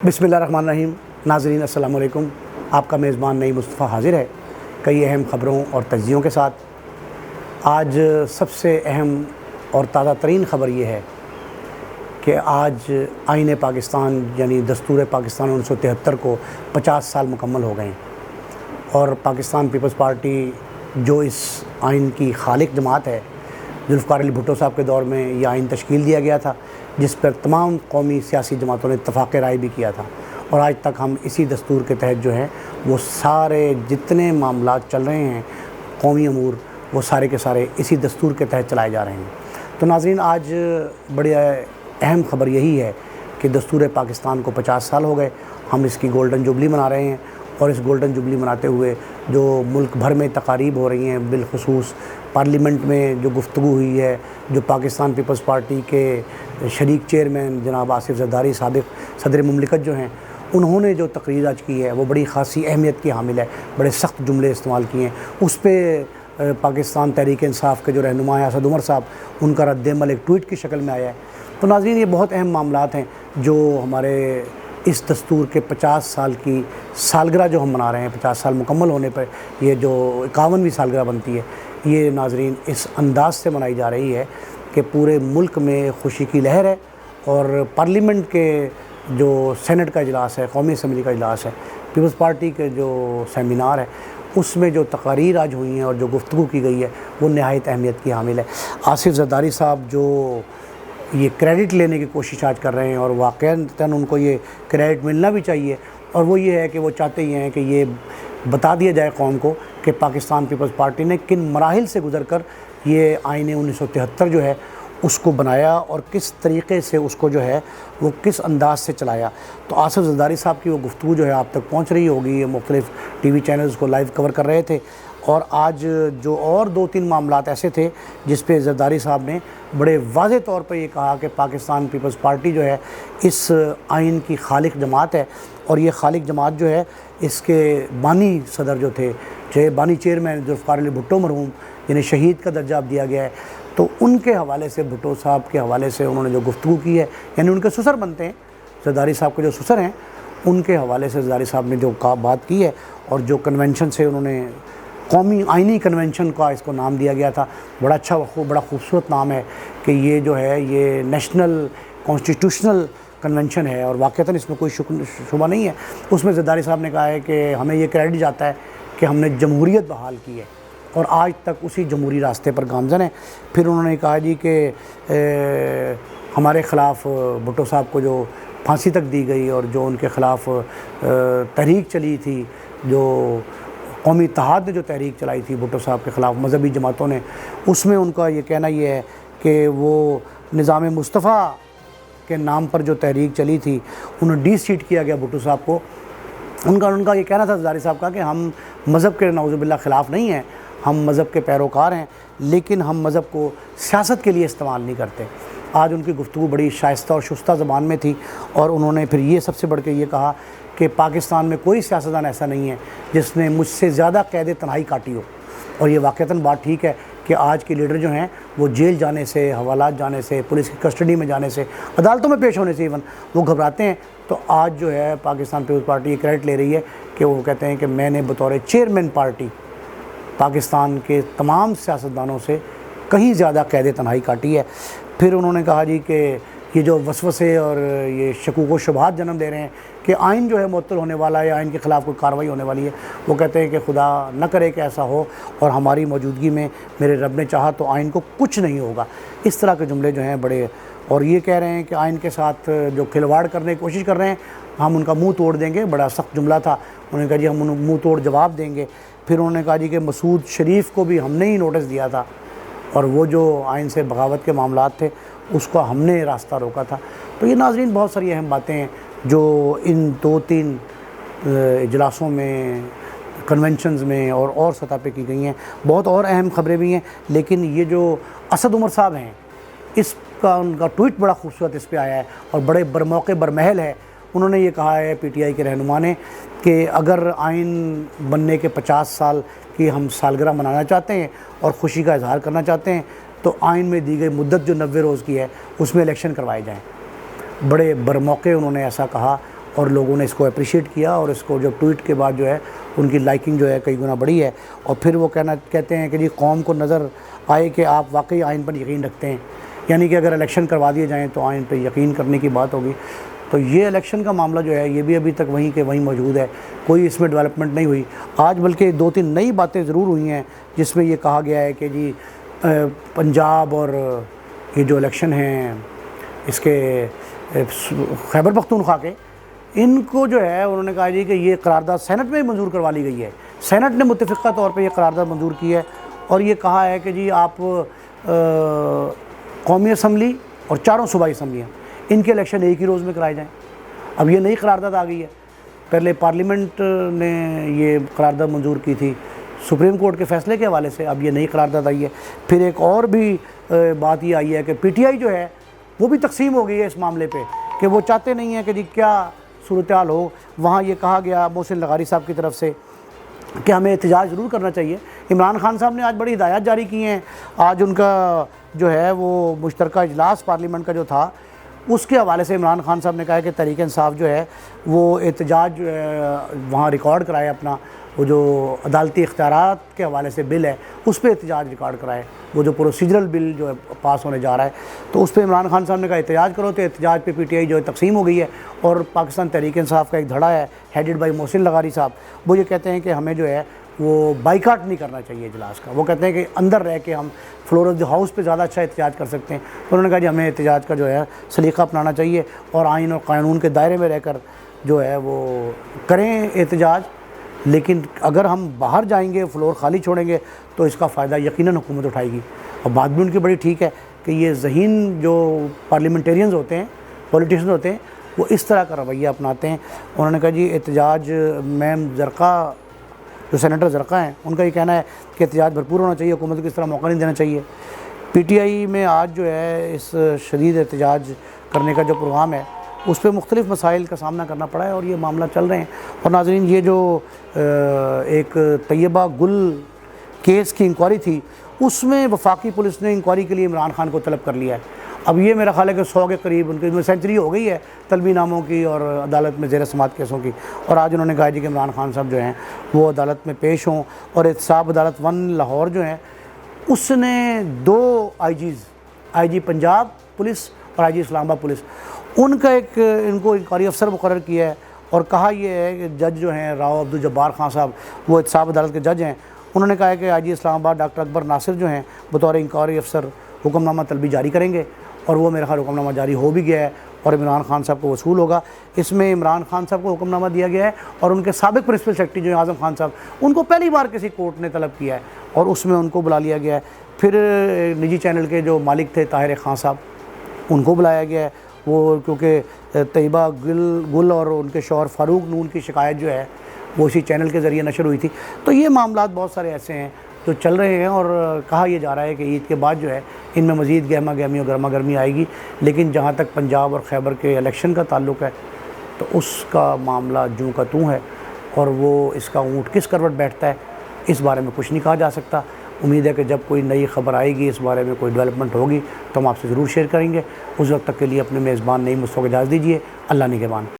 बिस्मिल्लाहिर्रहमानिर्रहीम। नाज़रीन अस्सलाम वालेकुम। आपका मेज़बान नई मुस्तफ़ा हाज़िर है कई अहम ख़बरों और तज्ज़ियों के साथ। आज सबसे अहम और ताज़ा तरीन ख़बर ये है कि आज आईन पाकिस्तान यानी दस्तूर पाकिस्तान 1973 को 50 साल मुकम्मल हो गए और पाकिस्तान पीपल्स पार्टी जो इस आइन की खालिक जमात है, जुल्फ़िकार अली भुट्टो साहब के दौर में ये आइन तश्कील दिया गया था जिस पर तमाम कौमी सियासी जमातों ने इत्तफ़ाक़ राय भी किया था। और आज तक हम इसी दस्तूर के तहत जो है वो सारे जितने मामलात चल रहे हैं कौमी अमूर, वो सारे के सारे इसी दस्तूर के तहत चलाए जा रहे हैं। तो नाज़रीन, आज बड़ी अहम ख़बर यही है कि दस्तूर पाकिस्तान को 50 साल हो गए। हम इसकी गोल्डन जुबली मना रहे हैं और इस गोल्डन जुबली मनाते हुए जो मुल्क भर में तकारीब हो रही हैं, बिलखुसूस पार्लियामेंट में जो गुफ्तगू हुई है, जो पाकिस्तान पीपल्स पार्टी के शरीक चेयरमैन जनाब आसिफ ज़रदारी साबिक़ सदर मुमलिकत जो हैं, उन्होंने जो तकरीर आज की है वो बड़ी ख़ासी अहमियत की हामिल है। बड़े सख्त जुमले इस्तेमाल किए हैं। उस पर पाकिस्तान तहरीक इंसाफ के जो रहनुमा हैं असद उमर साहब, उनका रद्द-ए-अमल एक ट्वीट की शक्ल में आया है। तो नाज़रीन, ये बहुत अहम मामलात हैं जो हमारे इस दस्तूर के 50 साल की सालगिरह जो हम मना रहे हैं, 50 साल मुकम्मल होने पर ये जो 51वीं सालगिरह बनती है, ये नाज़रीन इस अंदाज़ से मनाई जा रही है कि पूरे मुल्क में खुशी की लहर है। और पार्लियामेंट के जो सेनेट का इजलास है, कौमी असम्बली का इजलास है, पीपल्स पार्टी के जो सेमिनार है, उसमें जो तकारीर आज हुई हैं और जो गुफ्तगू की गई है वो नहायत अहमियत की हामिल है। आसिफ ज़रदारी साहब जो ये क्रेडिट लेने की कोशिश आज कर रहे हैं और वाक़ईतन उनको ये क्रेडिट मिलना भी चाहिए, और वो ये है कि वो चाहते ही हैं कि ये बता दिया जाए कौम को कि पाकिस्तान पीपल्स पार्टी ने किन मराहिल से गुज़र कर ये आईन 1973 जो है उसको बनाया और किस तरीक़े से उसको जो है वो किस अंदाज़ से चलाया। तो आसिफ ज़रदारी साहब की वो गुफ्तगू जो है आप तक पहुँच रही होगी, ये मुख्तलिफ़ टीवी चैनल्स को लाइव कवर कर रहे थे। और आज जो और 2-3 मामलात ऐसे थे जिस पे ज़रदारी साहब ने बड़े वाज़े तौर पर ये कहा कि पाकिस्तान पीपल्स पार्टी जो है इस आइन की खालिक जमात है, और ये खालिक जमात जो है इसके बानी सदर जो थे बानी चेयरमैन जुल्फ़िकार अली भुट्टो मरहूम, जिन्हें शहीद का दर्जा दिया गया है, तो उनके हवाले से, भुट्टो साहब के हवाले से उन्होंने जो गुफ्तगू की है, यानी उनके ससुर बनते हैं, ज़रदारी साहब के जो ससुर हैं उनके हवाले से ज़रदारी साहब ने जो बात की है, और जो कन्वेंशन से उन्होंने कौमी आइनी कन्वेंशन का इसको नाम दिया गया था, बड़ा अच्छा बड़ा खूबसूरत नाम है कि ये जो है ये नेशनल कॉन्स्टिट्यूशनल कन्वेंशन है, और वाक़ईतन इसमें कोई शुबा नहीं है। उसमें ज़रदारी साहब ने कहा है कि हमें ये क्रेडिट जाता है कि हमने जमहूरियत बहाल की है और आज तक उसी जमहूरी रास्ते पर गामज़न है। फिर उन्होंने कहा जी कि हमारे ख़िलाफ़ भुट्टो साहब को जो फांसी तक दी गई और जो उनके ख़िलाफ़ तहरीक चली थी, जो कौमी इत्तेहाद ने जो तहरीक चलाई थी भुट्टो साहब के ख़िलाफ़ मज़हबी जमातों ने, उसमें उनका ये कहना ये है कि वो निज़ाम मुस्तफ़ा के नाम पर जो तहरीक चली थी उन्हें डी-सीट किया गया भुट्टो साहब को। उनका ये कहना था ज़रदारी साहब का कि हम मज़हब के नाउज़ुबिल्लाह ख़िलाफ़ नहीं हैं, हम मज़हब के पैरोकार हैं, लेकिन हम मज़हब को सियासत के लिए इस्तेमाल नहीं करते। आज उनकी गुफ्तगू बड़ी शाइस्ता और शुस्ता ज़बान में थी, और उन्होंने फिर ये सबसे बढ़ के ये कहा कि पाकिस्तान में कोई सियासतदान ऐसा नहीं है जिसने मुझसे ज़्यादा कैद तन्हाई काटी हो। और ये वाक़ईतन बात ठीक है कि आज के लीडर जो हैं वो जेल जाने से, हवालात जाने से, पुलिस की कस्टडी में जाने से, अदालतों में पेश होने से इवन वो घबराते हैं। तो आज जो है पाकिस्तान पीपल्स पार्टी ये क्रेडिट ले रही है कि वो कहते हैं कि मैंने बतौर चेयरमैन पार्टी पाकिस्तान के तमाम सियासतदानों से कहीं ज़्यादा कैद तन्हाई काटी है। फिर उन्होंने कहा जी कि ये जो वसवसे और ये शकूक व शुबहात जन्म दे रहे हैं कि आइन जो है मुअत्तल होने वाला है, आइन के ख़िलाफ़ कोई कार्रवाई होने वाली है, वो कहते हैं कि खुदा न करे कि ऐसा हो और हमारी मौजूदगी में मेरे रब ने चाहा तो आइन को कुछ नहीं होगा। इस तरह के जुमले जो हैं बड़े, और ये कह रहे हैं कि आइन के साथ जो खिलवाड़ करने की कोशिश कर रहे हैं हम उनका मुँह तोड़ देंगे। बड़ा सख्त जुमला था। उन्होंने कहा जी हम मुँह तोड़ जवाब देंगे। फिर उन्होंने कहा जी कि मसूद शरीफ को भी हमने ही नोटिस दिया था, और वो जो आइन से बगावत के मामलात थे उसको हमने रास्ता रोका था। तो ये नाज़रीन बहुत सारी अहम बातें हैं जो इन 2-3 इजलासों में, कन्वेंशंस में और सतह पे की गई हैं। बहुत और अहम ख़बरें भी हैं, लेकिन ये जो असद उमर साहब हैं इसका उनका ट्वीट बड़ा खूबसूरत इस पे आया है और बड़े बरमौके बरमहल है। उन्होंने ये कहा है पीटीआई के रहनुमा ने कि अगर आइन बनने के 50 साल की हम सालगिरह मनाना चाहते हैं और ख़ुशी का इजहार करना चाहते हैं तो आइन में दी गई मुद्दत जो 90 रोज़ की है उसमें इलेक्शन करवाए जाएँ। बड़े बरमौके उन्होंने ऐसा कहा اور لوگوں نے اس کو اپریشیٹ کیا، اور اس کو جب ٹویٹ کے بعد جو ہے ان کی لائکنگ جو ہے کئی گنا بڑھی ہے، اور پھر وہ کہتے ہیں کہ جی قوم کو نظر آئے کہ آپ واقعی آئین پر یقین رکھتے ہیں، یعنی کہ اگر الیکشن کروا دیے جائیں تو آئین پہ یقین کرنے کی بات ہوگی۔ تو یہ الیکشن کا معاملہ جو ہے یہ بھی ابھی تک وہیں کے وہیں موجود ہے، کوئی اس میں ڈیولپمنٹ نہیں ہوئی۔ آج بلکہ 2-3 نئی باتیں ضرور ہوئی ہیں جس میں یہ کہا گیا ہے کہ جی پنجاب اور یہ جو الیکشن ہیں اس کے خیبر پختونخوا کے، ان کو جو ہے انہوں نے کہا جی کہ یہ قرارداد سینٹ میں منظور کروا لی گئی ہے، سینٹ نے متفقہ طور پہ یہ قرارداد منظور کی ہے، اور یہ کہا ہے کہ جی آپ قومی اسمبلی اور 4 صوبائی اسمبلیاں ان کے الیکشن ایک ہی روز میں کرائے جائیں۔ اب یہ نئی قرارداد آ گئی ہے، پہلے پارلیمنٹ نے یہ قرارداد منظور کی تھی سپریم کورٹ کے فیصلے کے حوالے سے، اب یہ نئی قرارداد آئی ہے۔ پھر ایک اور بھی بات یہ آئی ہے کہ پی ٹی آئی جو ہے وہ بھی تقسیم ہو گئی ہے اس معاملے پہ، کہ وہ چاہتے نہیں ہیں کہ جی کیا صورتحال ہو۔ وہاں یہ کہا گیا محسن لغاری صاحب کی طرف سے کہ ہمیں احتجاج ضرور کرنا چاہیے۔ عمران خان صاحب نے آج بڑی ہدایات جاری کی ہیں، آج ان کا جو ہے وہ مشترکہ اجلاس پارلیمنٹ کا جو تھا اس کے حوالے سے عمران خان صاحب نے کہا کہ تحریک انصاف جو ہے وہ احتجاج وہاں ریکارڈ کرائے، اپنا وہ جو عدالتی اختیارات کے حوالے سے بل ہے اس پہ احتجاج ریکارڈ کرائے، وہ جو پروسیجرل بل جو ہے پاس ہونے جا رہا ہے، تو اس پہ عمران خان صاحب نے کہا احتجاج کرو، تو احتجاج پہ پی ٹی آئی جو ہے تقسیم ہو گئی ہے، اور پاکستان تحریک انصاف کا ایک دھڑا ہے ہیڈڈ بائی محسن لغاری صاحب، وہ یہ کہتے ہیں کہ ہمیں جو ہے وہ بائیکاٹ نہیں کرنا چاہیے اجلاس کا، وہ کہتے ہیں کہ اندر رہ کے ہم فلور آف دی ہاؤس پہ زیادہ اچھا احتجاج کر سکتے ہیں۔ انہوں نے کہا جی ہمیں احتجاج کا جو ہے سلیقہ اپنانا چاہیے، اور آئین اور قانون کے دائرے میں رہ کر جو ہے وہ کریں احتجاج، لیکن اگر ہم باہر جائیں گے فلور خالی چھوڑیں گے تو اس کا فائدہ یقیناً حکومت اٹھائے گی۔ اور بات بھی ان کی بڑی ٹھیک ہے کہ یہ ذہین جو پارلیمنٹیرینز ہوتے ہیں، پولیٹیشنز ہوتے ہیں، وہ اس طرح کا رویہ اپناتے ہیں۔ انہوں نے کہا جی احتجاج، میم زرقا جو سینیٹر زرقا ہیں ان کا یہ کہنا ہے کہ احتجاج بھرپور ہونا چاہیے، حکومت کو اس طرح موقع نہیں دینا چاہیے۔ پی ٹی آئی میں آج جو ہے اس شدید احتجاج کرنے کا جو پروگرام ہے اس پہ مختلف مسائل کا سامنا کرنا پڑا ہے، اور یہ معاملہ چل رہے ہیں۔ اور ناظرین، یہ جو ایک طیبہ گل کیس کی انکوائری تھی اس میں وفاقی پولیس نے انکوائری کے لیے عمران خان کو طلب کر لیا ہے۔ اب یہ میرا خیال ہے کہ 100 کے قریب ان کی سینچری ہو گئی ہے طلبی ناموں کی اور عدالت میں زیر سماعت کیسوں کی، اور آج انہوں نے کہا جی کہ عمران خان صاحب جو ہیں وہ عدالت میں پیش ہوں۔ اور احتساب عدالت 1 لاہور جو ہیں اس نے 2 آئی جیز، آئی جی پنجاب پولیس اور آئی جی اسلام آباد پولیس، ان کا ایک ان کو انکوائری افسر مقرر کیا ہے، اور کہا یہ ہے کہ جج جو ہیں راؤ عبدالجبار خان صاحب، وہ احتساب عدالت کے جج ہیں، انہوں نے کہا ہے کہ آئی جی اسلام آباد ڈاکٹر اکبر ناصر جو ہیں بطور انکوائری افسر حکم نامہ طلبی جاری کریں گے، اور وہ میرا خیال حکم نامہ جاری ہو بھی گیا ہے، اور عمران خان صاحب کو وصول ہوگا۔ اس میں عمران خان صاحب کو حکم نامہ دیا گیا ہے، اور ان کے سابق پرنسپل سیکرٹری جو ہیں اعظم خان صاحب، ان کو پہلی بار کسی کورٹ نے طلب کیا ہے، اور اس میں ان کو بلا لیا گیا ہے۔ پھر نجی چینل کے جو مالک تھے طاہر خان صاحب، ان کو بلایا گیا ہے، وہ کیونکہ طیبہ گل اور ان کے شوہر فاروق نون کی شکایت جو ہے وہ اسی چینل کے ذریعے نشر ہوئی تھی۔ تو یہ معاملات بہت سارے ایسے ہیں جو چل رہے ہیں، اور کہا یہ جا رہا ہے کہ عید کے بعد جو ہے ان میں مزید گہما گہمی اور گرما گرمی آئے گی، لیکن جہاں تک پنجاب اور خیبر کے الیکشن کا تعلق ہے تو اس کا معاملہ جوں کا توں ہے، اور وہ اس کا اونٹ کس کروٹ بیٹھتا ہے اس بارے میں کچھ نہیں کہا جا سکتا۔ امید ہے کہ جب کوئی نئی خبر آئے گی، اس بارے میں کوئی ڈیولپمنٹ ہوگی تو ہم آپ سے ضرور شیئر کریں گے۔ اس وقت تک کے لیے اپنے میزبان نعیم مصطفیٰ کو اجازت دیجیے۔ اللہ نگہبان۔